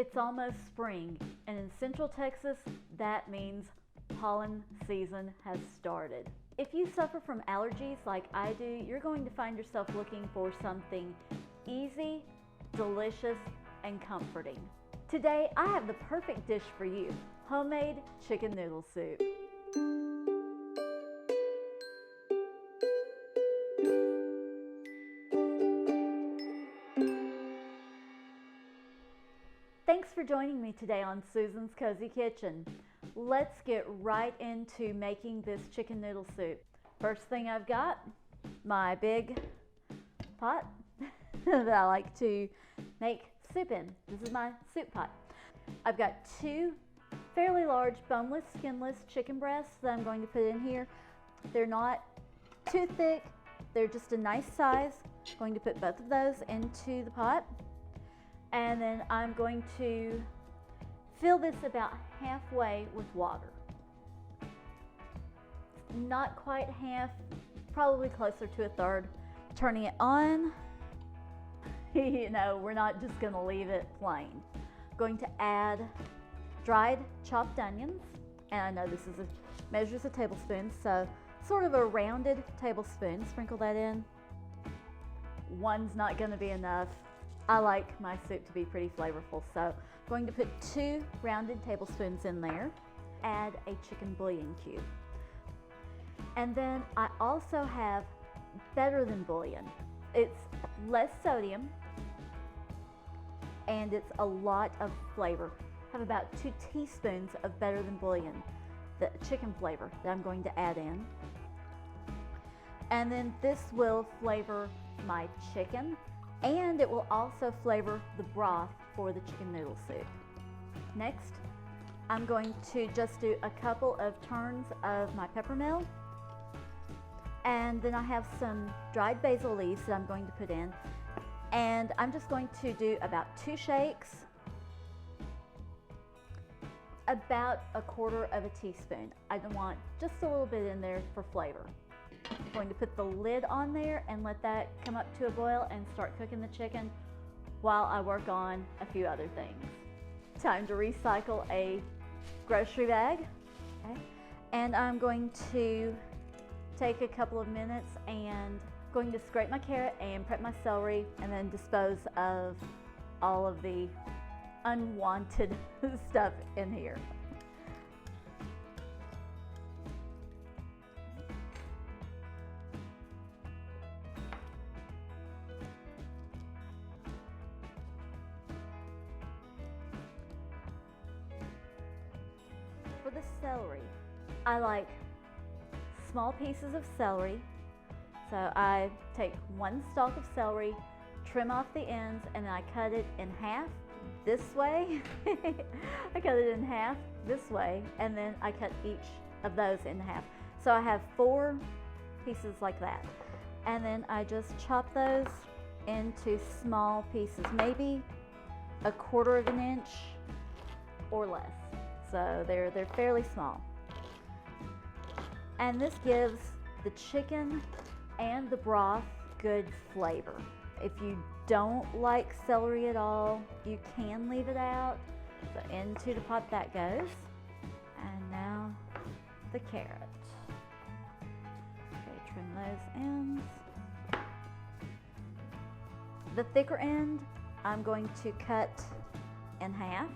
It's almost spring, and in Central Texas, that means pollen season has started. If you suffer from allergies like I do, you're going to find yourself looking for something easy, delicious, and comforting. Today, I have the perfect dish for you, homemade chicken noodle soup. Thanks for joining me today on Susan's Cozy Kitchen. Let's get right into making this chicken noodle soup. First thing I've got, my big pot that I like to make soup in. This is my soup pot. I've got 2 fairly large boneless skinless chicken breasts that I'm going to put in here. They're not too thick, they're just a nice size. I'm going to put both of those into the pot. And then I'm going to fill this about halfway with water. Not quite half, probably closer to a third. Turning it on. You know, we're not just going to leave it plain. I'm going to add dried chopped onions. And I know this is measures of tablespoons, so sort of a rounded tablespoon. Sprinkle that in. One's not going to be enough. I like my soup to be pretty flavorful, so I'm going to put 2 rounded tablespoons in there. Add a chicken bouillon cube. And then I also have better than bouillon. It's less sodium and it's a lot of flavor. I have about 2 teaspoons of better than bouillon, the chicken flavor that I'm going to add in. And then this will flavor my chicken, and it will also flavor the broth for the chicken noodle soup. Next, I'm going to just do a couple of turns of my pepper mill. And then I have some dried basil leaves that I'm going to put in. And I'm just going to do about 2 shakes, about 1/4 of a teaspoon. I want just a little bit in there for flavor. I'm going to put the lid on there and let that come up to a boil and start cooking the chicken while I work on a few other things. Time to recycle a grocery bag. Okay. And I'm going to take a couple of minutes and going to scrape my carrot and prep my celery and then dispose of all of the unwanted stuff in here. For the celery, I like small pieces of celery. So I take 1 stalk of celery, trim off the ends, and then I cut it in half this way. I cut it in half this way, and then I cut each of those in half. So I have 4 pieces like that. And then I just chop those into small pieces, maybe 1/4 of an inch or less. So they're fairly small. And this gives the chicken and the broth good flavor. If you don't like celery at all, you can leave it out. So into the pot that goes. And now the carrot. Okay, trim those ends. The thicker end, I'm going to cut in half.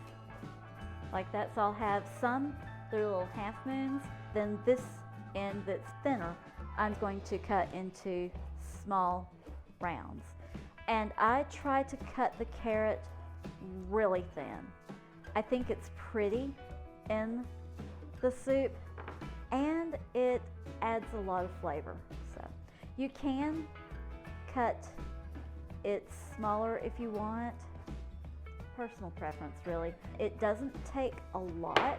Like that, so I'll have some, they're little half moons. Then this end that's thinner, I'm going to cut into small rounds. And I try to cut the carrot really thin. I think it's pretty in the soup and it adds a lot of flavor. So you can cut it smaller if you want. Personal preference, really. It doesn't take a lot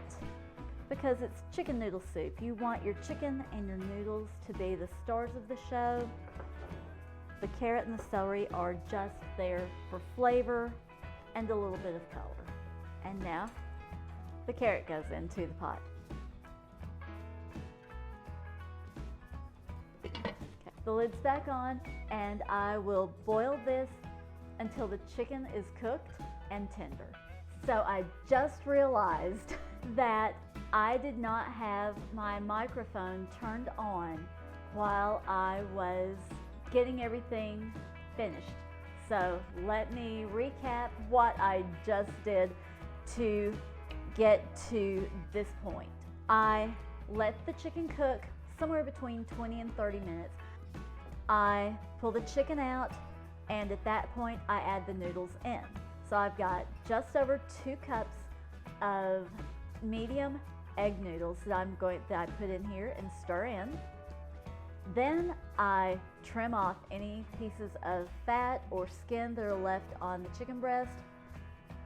because it's chicken noodle soup. You want your chicken and your noodles to be the stars of the show. The carrot and the celery are just there for flavor and a little bit of color. And now the carrot goes into the pot. Okay, the lid's back on and I will boil this until the chicken is cooked and tender. So I just realized that I did not have my microphone turned on while I was getting everything finished. So let me recap what I just did to get to this point. I let the chicken cook somewhere between 20 and 30 minutes. I pull the chicken out, and at that point I add the noodles in. So I've got just over 2 cups of medium egg noodles that I put in here and stir in. Then I trim off any pieces of fat or skin that are left on the chicken breast,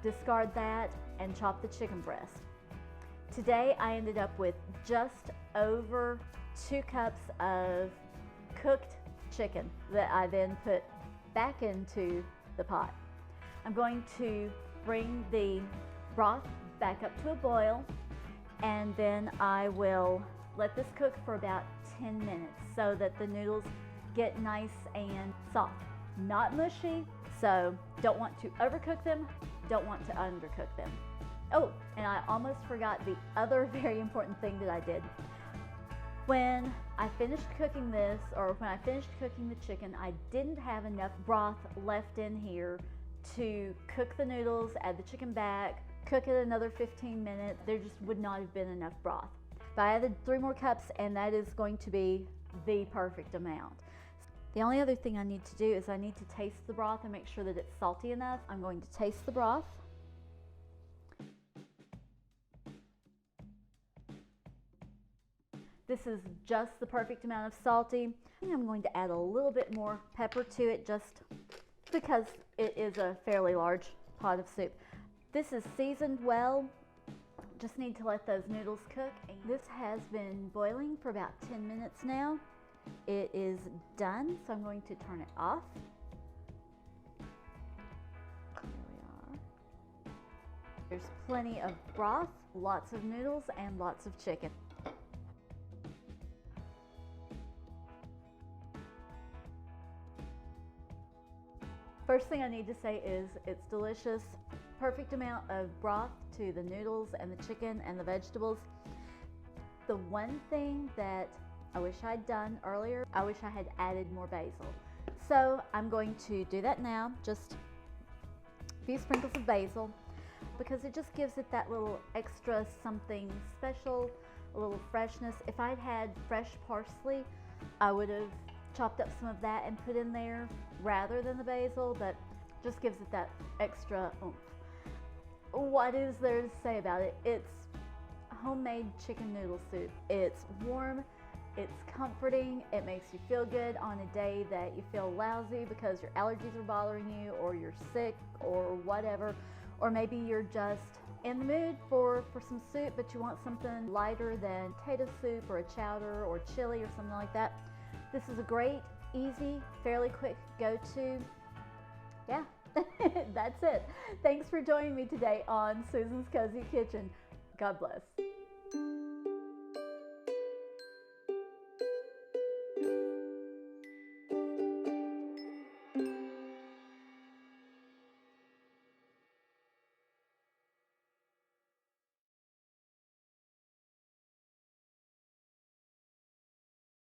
discard that, and chop the chicken breast. Today I ended up with just over 2 cups of cooked chicken that I then put back into the pot. I'm going to bring the broth back up to a boil, and then I will let this cook for about 10 minutes so that the noodles get nice and soft. Not mushy, so don't want to overcook them, don't want to undercook them. Oh, and I almost forgot the other very important thing that I did. When I finished cooking this, or when I finished cooking the chicken, I didn't have enough broth left in here to cook the noodles, add the chicken back, cook it another 15 minutes. There just would not have been enough broth. But I added 3 more cups, and that is going to be the perfect amount. The only other thing I need to do is I need to taste the broth and make sure that it's salty enough. I'm going to taste the broth. This is just the perfect amount of salty. I think I'm going to add a little bit more pepper to it just because it is a fairly large pot of soup. This is seasoned well. Just need to let those noodles cook. This has been boiling for about 10 minutes now. It is done, so I'm going to turn it off. There we are. There's plenty of broth, lots of noodles, and lots of chicken. First thing I need to say is it's delicious. Perfect amount of broth to the noodles and the chicken and the vegetables. The one thing that I wish I'd done earlier, I wish I had added more basil. So I'm going to do that now, just a few sprinkles of basil, because it just gives it that little extra something special, a little freshness. If I'd had fresh parsley, I would have chopped up some of that and put in there rather than the basil, but just gives it that extra oomph. What is there to say about it? It's homemade chicken noodle soup. It's warm, it's comforting, it makes you feel good on a day that you feel lousy because your allergies are bothering you, or you're sick, or whatever, or maybe you're just in the mood for some soup, but you want something lighter than potato soup or a chowder or chili or something like that. This is a great, easy, fairly quick go-to. Yeah, that's it. Thanks for joining me today on Susan's Cozy Kitchen. God bless.